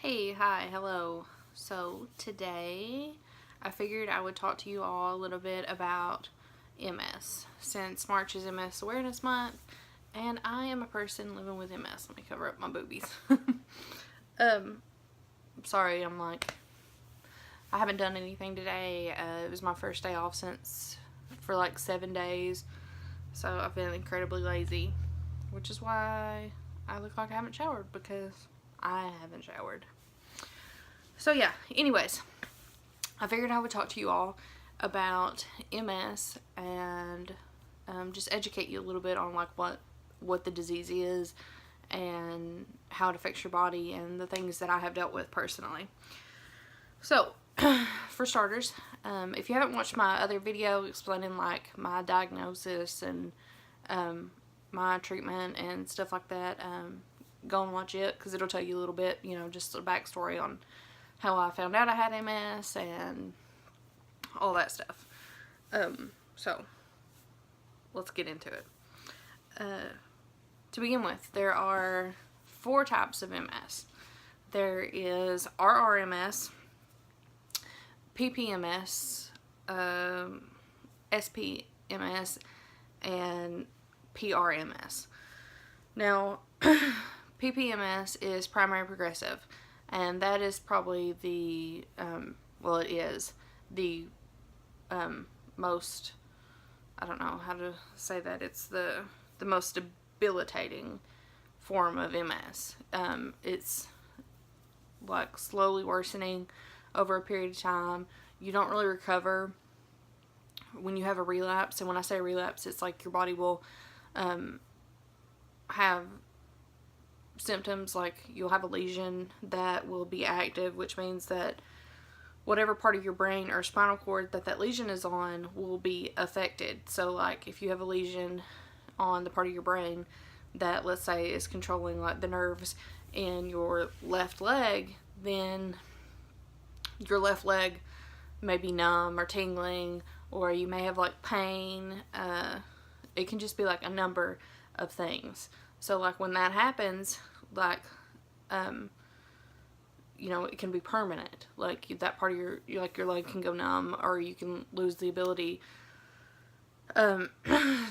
Hi, hello. So today I figured I would talk to you all a little bit about MS since March is MS Awareness Month and I am a person living with MS. Let me cover up my boobies. Sorry, I haven't done anything today. It was my first day off for like 7 days, so I've been incredibly lazy, which is why I look like I haven't showered, because I haven't showered. So yeah, anyways, I figured I would talk to you all about MS and just educate you a little bit on like what the disease is and how it affects your body and the things that I have dealt with personally. So, for starters, if you haven't watched my other video explaining like my diagnosis and my treatment and stuff like that, go and watch it because it'll tell you a little bit, just a backstory on how I found out I had MS and all that stuff. So, let's get into it. To begin with, there are 4 types of MS. There is RRMS, PPMS, SPMS, and PRMS. Now, PPMS is primary progressive, and that is probably the, it is the most, I don't know how to say that, it's the most debilitating form of MS. It's like slowly worsening over a period of time. You don't really recover when you have a relapse, and when I say relapse, it's like your body will have symptoms like you'll have a lesion that will be active, which means that whatever part of your brain or spinal cord that lesion is on will be affected. So like if you have a lesion on the part of your brain that, let's say, is controlling like the nerves in your left leg, then your left leg may be numb or tingling, or you may have like pain. It can just be like a number of things. So like when that happens, like it can be permanent. Like that part of your leg can go numb, or you can lose the ability to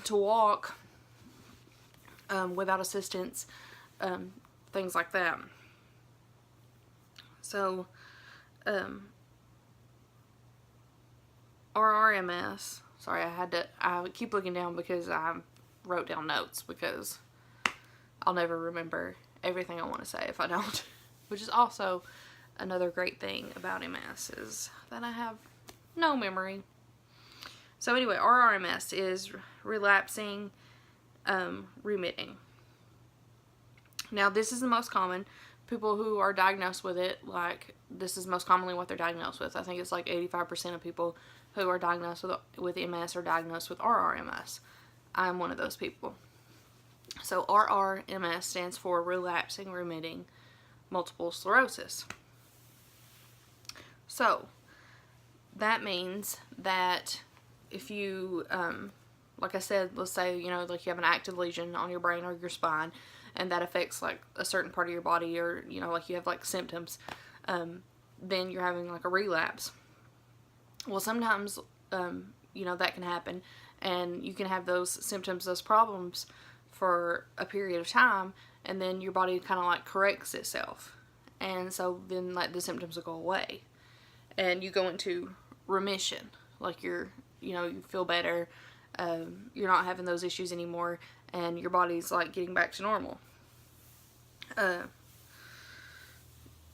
walk without assistance, things like that. So RRMS, sorry, I keep looking down because I wrote down notes, because I'll never remember everything I want to say if I don't, which is also another great thing about MS, is that I have no memory. So anyway, RRMS is relapsing remitting. Now this is the most common. People who are diagnosed with it, like, this is most commonly what they're diagnosed with. I think it's like 85% of people who are diagnosed with MS are diagnosed with RRMS. I'm one of those people. So RRMS stands for relapsing remitting multiple sclerosis. So that means that if you, like I said, let's say, like you have an active lesion on your brain or your spine, and that affects like a certain part of your body, or, like you have like symptoms, then you're having like a relapse. Well, sometimes, that can happen, and you can have those symptoms, those problems for a period of time, and then your body kind of like corrects itself. And so then like the symptoms will go away and you go into remission. Like you feel better. You're not having those issues anymore, and your body's like getting back to normal.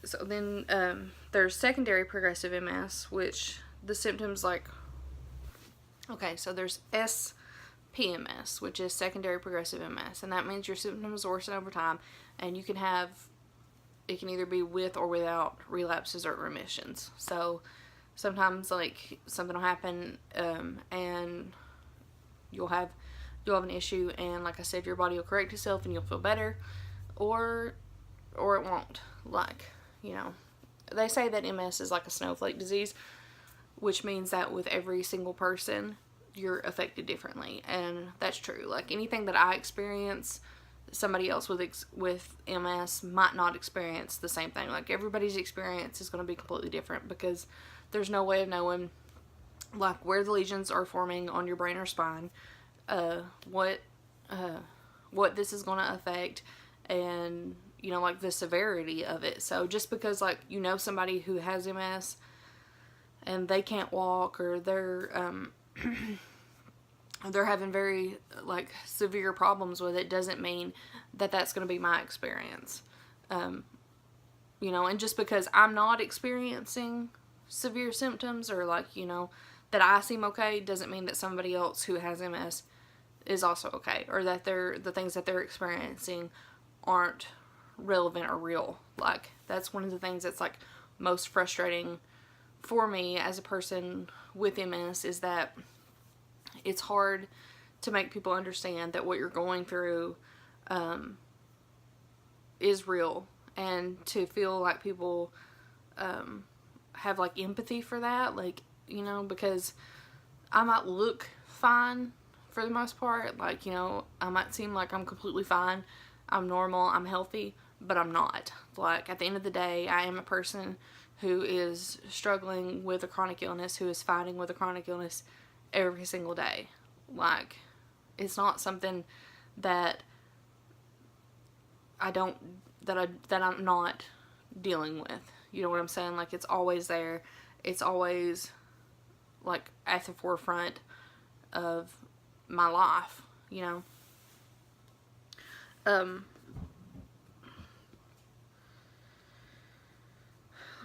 So then there's secondary progressive MS, which the symptoms so there's SPMS, which is secondary progressive MS, and that means your symptoms worsen over time, and it can either be with or without relapses or remissions. So sometimes like something will happen, and you'll have an issue, and like I said, your body will correct itself and you'll feel better, or it won't. They say that MS is like a snowflake disease, which means that with every single person you're affected differently, and that's true. Like anything that I experience somebody else with MS might not experience the same thing. Like, everybody's experience is going to be completely different, because there's no way of knowing, like, where the lesions are forming on your brain or spine, what this is going to affect, and, you know, like, the severity of it. So just because, like, you know somebody who has MS and they can't walk, or they're having very, like, severe problems with it, doesn't mean that that's going to be my experience. You know, and just because I'm not experiencing severe symptoms, or, like, you know, that I seem okay, doesn't mean that somebody else who has MS is also okay, or that the things that they're experiencing aren't relevant or real. Like, that's one of the things that's, like, most frustrating for me as a person with MS, is that it's hard to make people understand that what you're going through is real, and to feel like people have, like, empathy for that. Like, you know, because I might look fine for the most part. Like, you know, I might seem like I'm completely fine, I'm normal, I'm healthy, but I'm not. Like, at the end of the day, I am a person who is struggling with a chronic illness, who is fighting with a chronic illness every single day. Like, it's not something that I'm not dealing with. You know what I'm saying? Like, it's always there. It's always, like, at the forefront of my life, you know? Let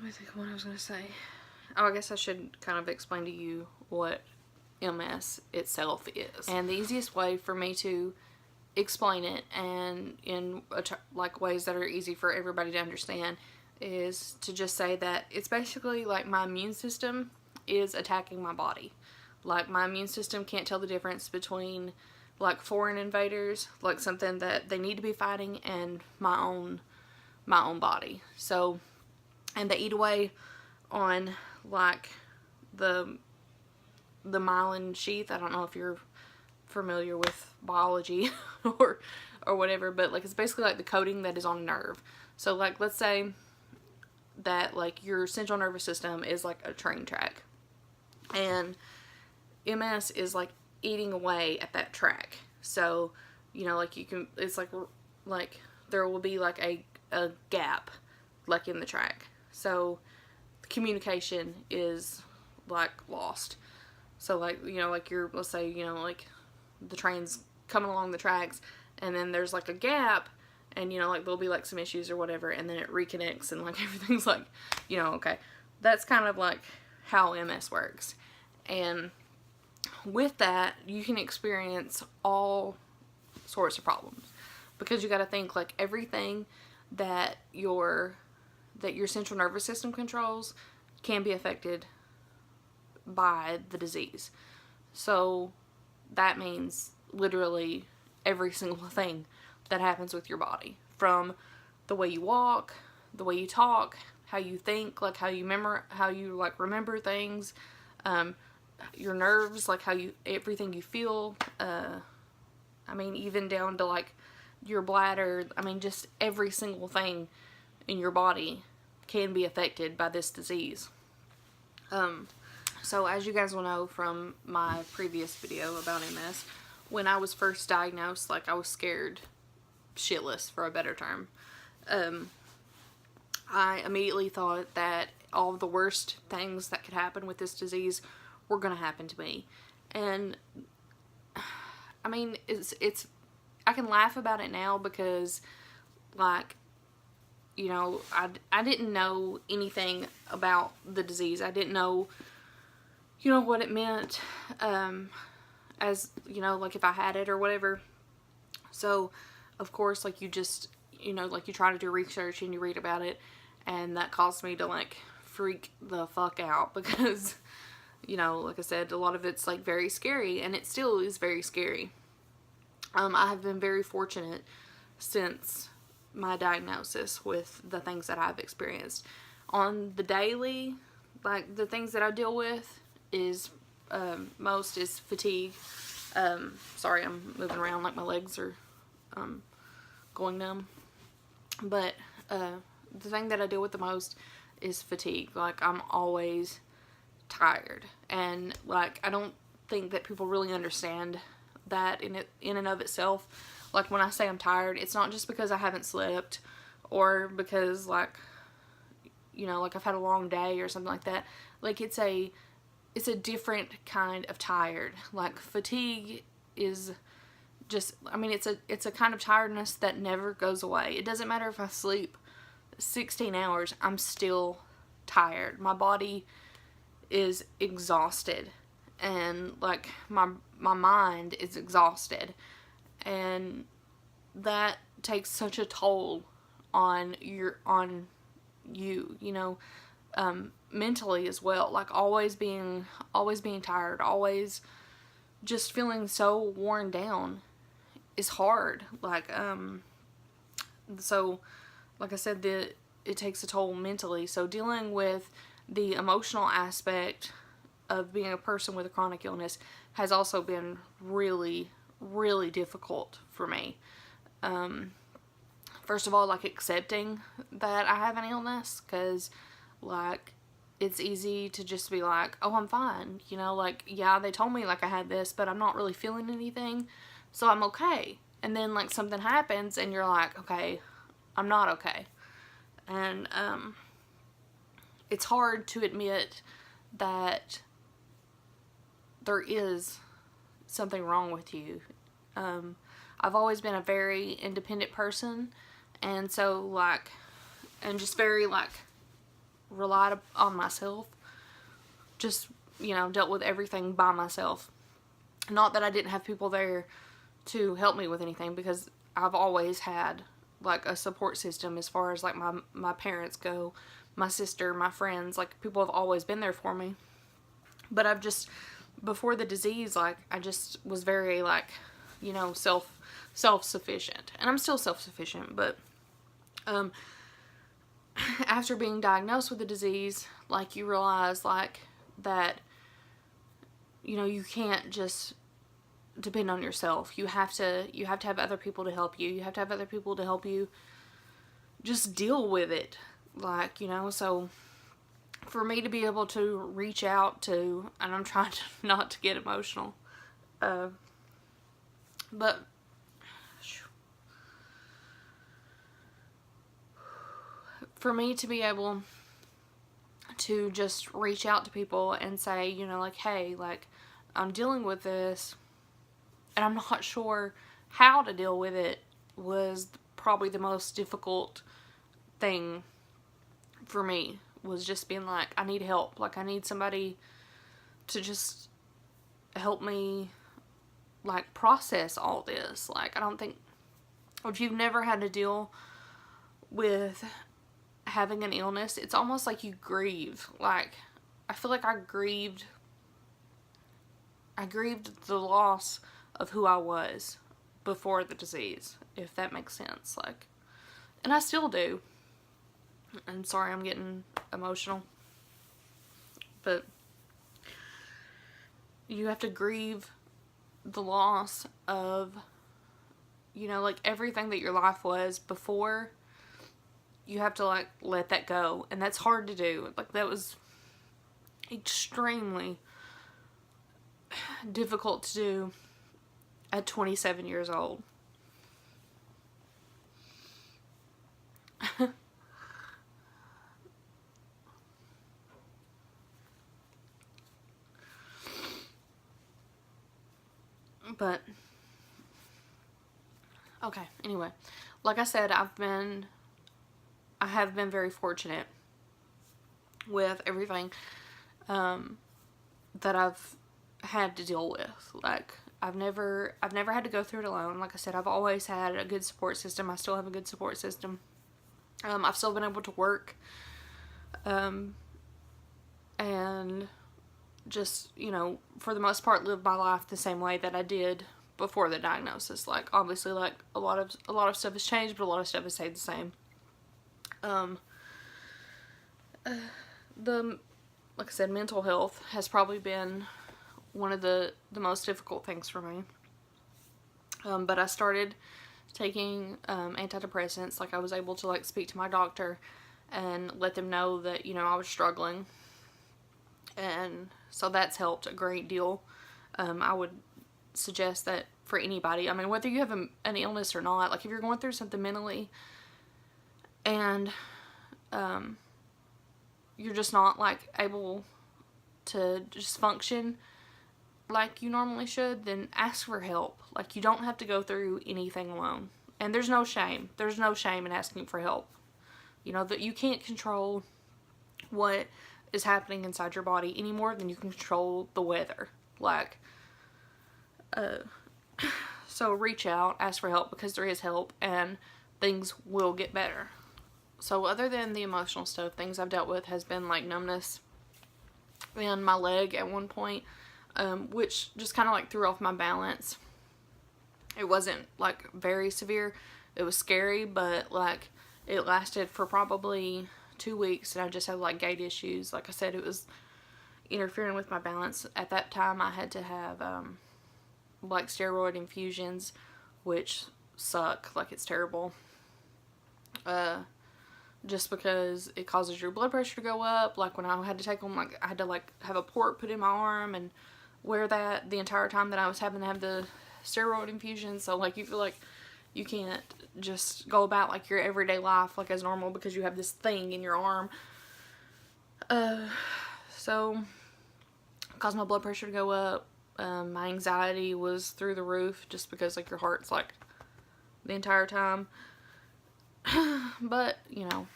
me think of what I was going to say. Oh, I guess I should kind of explain to you what MS itself is. And the easiest way for me to explain it, and in like ways that are easy for everybody to understand, is to just say that it's basically like my immune system is attacking my body. Like, my immune system can't tell the difference between, like, foreign invaders, like something that they need to be fighting, and my own body. So, and they eat away on, like, the myelin sheath. I don't know if you're familiar with biology or whatever, but, like, it's basically like the coating that is on a nerve. So, like, let's say that, like, your central nervous system is like a train track, and MS is, like, eating away at that track. So, you know, like, it's like there will be, like, a gap, like, in the track. So communication is, like, lost. So, like, you know, like, let's say, you know, like, the train's coming along the tracks, and then there's, like, a gap, and, you know, like, there'll be, like, some issues or whatever, and then it reconnects, and, like, everything's, like, you know, okay. That's kind of, like, how MS works. And with that, you can experience all sorts of problems, because you got to think, like, everything that your central nervous system controls can be affected by the disease. So that means literally every single thing that happens with your body, from the way you walk, the way you talk, how you think, like, how you remember things, your nerves, like, everything you feel, I mean, even down to, like, your bladder. I mean, just every single thing in your body can be affected by this disease. So as you guys will know from my previous video about MS, when I was first diagnosed, like, I was scared shitless, for a better term. I immediately thought that all of the worst things that could happen with this disease were going to happen to me. And I mean, it's I can laugh about it now, because, like, you know, I didn't know anything about the disease. I didn't know, you know, what it meant, as, you know, like, if I had it or whatever. So, of course, like, you just, you know, like, you try to do research and you read about it, and that caused me to, like, freak the fuck out, because, you know, like I said, a lot of it's, like, very scary, and it still is very scary. I have been very fortunate since my diagnosis with the things that I've experienced. On the daily, like, the things that I deal with is, most is fatigue. Sorry, I'm moving around, like, my legs are, going numb. But the thing that I deal with the most is fatigue. Like, I'm always tired, and like, I don't think that people really understand that in and of itself. Like, when I say I'm tired, it's not just because I haven't slept, or because, like, you know, like I've had a long day or something like that. Like, it's a different kind of tired. Like, fatigue is just, I mean, it's a kind of tiredness that never goes away. It doesn't matter if I sleep 16 hours, I'm still tired. My body is exhausted, and like my mind is exhausted, and that takes such a toll on you, you know, mentally as well. Like, always being tired, always just feeling so worn down is hard. Like, so like I said, it takes a toll mentally. So dealing with the emotional aspect of being a person with a chronic illness has also been really, really difficult for me. First of all, like, accepting that I have an illness, because, like, it's easy to just be like, oh, I'm fine, you know, like, yeah, they told me, like, I had this, but I'm not really feeling anything, so I'm okay. And then, like, something happens, and you're like, okay, I'm not okay. And, it's hard to admit that there is something wrong with you. I've always been a very independent person, and so, like, and just very, like, relied on myself. Just, you know, dealt with everything by myself. Not that I didn't have people there to help me with anything, because I've always had, like, a support system as far as, like, my parents go, my sister, my friends, like, people have always been there for me. But I've just, before the disease, like, I just was very, like, you know, self-sufficient. And I'm still self-sufficient, but after being diagnosed with the disease, like, you realize, like, that, you know, you can't just depend on yourself. You have to have other people to help you. You have to have other people to help you just deal with it. Like, you know, so for me to be able to reach out to, and I'm trying to not to get emotional, but for me to be able to just reach out to people and say, you know, like, hey, like, I'm dealing with this, and I'm not sure how to deal with it, was probably the most difficult thing for me. Was just being like, I need help. Like, I need somebody to just help me, like, process all this. Like, I don't think, if you've never had to deal with having an illness, it's almost like you grieve. Like, I feel like I grieved the loss of who I was before the disease, if that makes sense. Like, and I still do. I'm sorry, I'm getting emotional. But you have to grieve the loss of, you know, like, everything that your life was before. You have to, like, let that go. And that's hard to do. Like, that was extremely difficult to do at 27 years old. But, okay, anyway, like I said, I have been very fortunate with everything that I've had to deal with. Like, I've never had to go through it alone. Like I said, I've always had a good support system. I still have a good support system. I've still been able to work, and just, you know, for the most part, live my life the same way that I did before the diagnosis. Like, obviously, like, a lot of stuff has changed, but a lot of stuff has stayed the same. Like I said, mental health has probably been one of the most difficult things for me. But I started taking antidepressants. Like, I was able to like speak to my doctor and let them know that, you know, I was struggling, and so that's helped a great deal. I would suggest that for anybody. I mean, whether you have an illness or not, like if you're going through something mentally and you're just not like able to just function like you normally should, then ask for help. Like, you don't have to go through anything alone. And there's no shame. There's no shame in asking for help. You know, that you can't control what is happening inside your body any more than you can control the weather. Like, so reach out, ask for help, because there is help and things will get better. So other than the emotional stuff, things I've dealt with has been like numbness in my leg at one point, which just kind of like threw off my balance. It wasn't like very severe. It was scary, but like it lasted for probably 2 weeks, and I just had like gait issues. Like I said, it was interfering with my balance. At that time, I had to have like steroid infusions, which suck. Like, it's terrible. Just because it causes your blood pressure to go up. Like, when I had to take them, like I had to like have a port put in my arm and wear that the entire time that I was having to have the steroid infusion. So like, you feel like you can't just go about like your everyday life like as normal because you have this thing in your arm. So it caused my blood pressure to go up. My anxiety was through the roof just because like your heart's like the entire time. But, you know,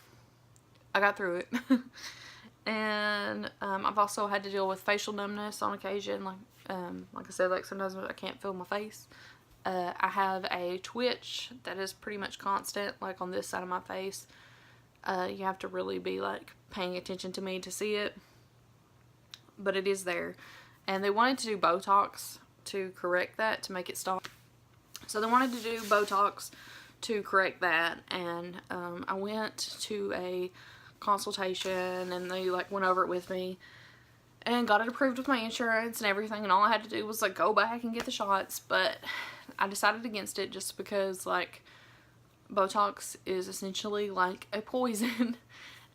I got through it. And I've also had to deal with facial numbness on occasion. Like I said, like sometimes I can't feel my face. I have a twitch that is pretty much constant, like on this side of my face. You have to really be like paying attention to me to see it, but it is there. And they wanted to do Botox to correct that, to make it stop. So they wanted to do Botox to correct that, and I went to a consultation and they like went over it with me and got it approved with my insurance and everything, and all I had to do was like go back and get the shots. But I decided against it just because like Botox is essentially like a poison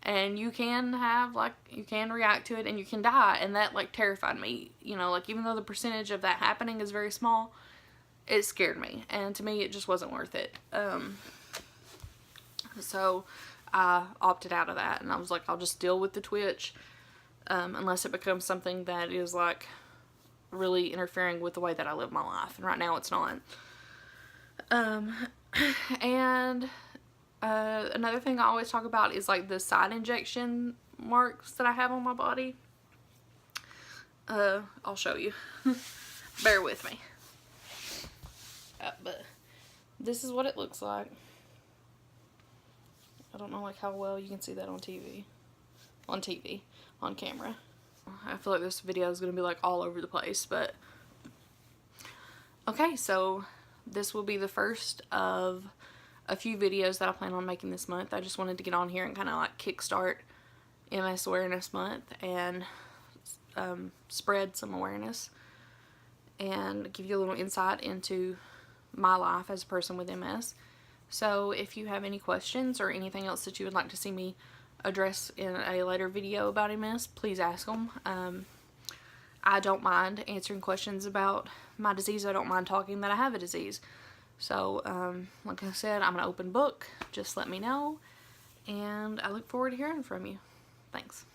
and you can have like, you can react to it and you can die, and that like terrified me. You know, like even though the percentage of that happening is very small, it scared me, and to me it just wasn't worth it. So I opted out of that, and I was like, I'll just deal with the twitch unless it becomes something that is like really interfering with the way that I live my life, and right now it's not. And another thing I always talk about is like the side injection marks that I have on my body. I'll show you. Bear with me. But this is what it looks like. I don't know like how well you can see that on TV. On camera. I feel like this video is going to be like all over the place, but okay, so this will be the first of a few videos that I plan on making this month. I just wanted to get on here and kind of like kickstart MS Awareness Month and spread some awareness and give you a little insight into my life as a person with MS. So if you have any questions or anything else that you would like to see me address in a later video about MS, please ask them. I don't mind answering questions about my disease. I don't mind talking that I have a disease. So like I said, I'm an open book. Just let me know, and I look forward to hearing from you. Thanks.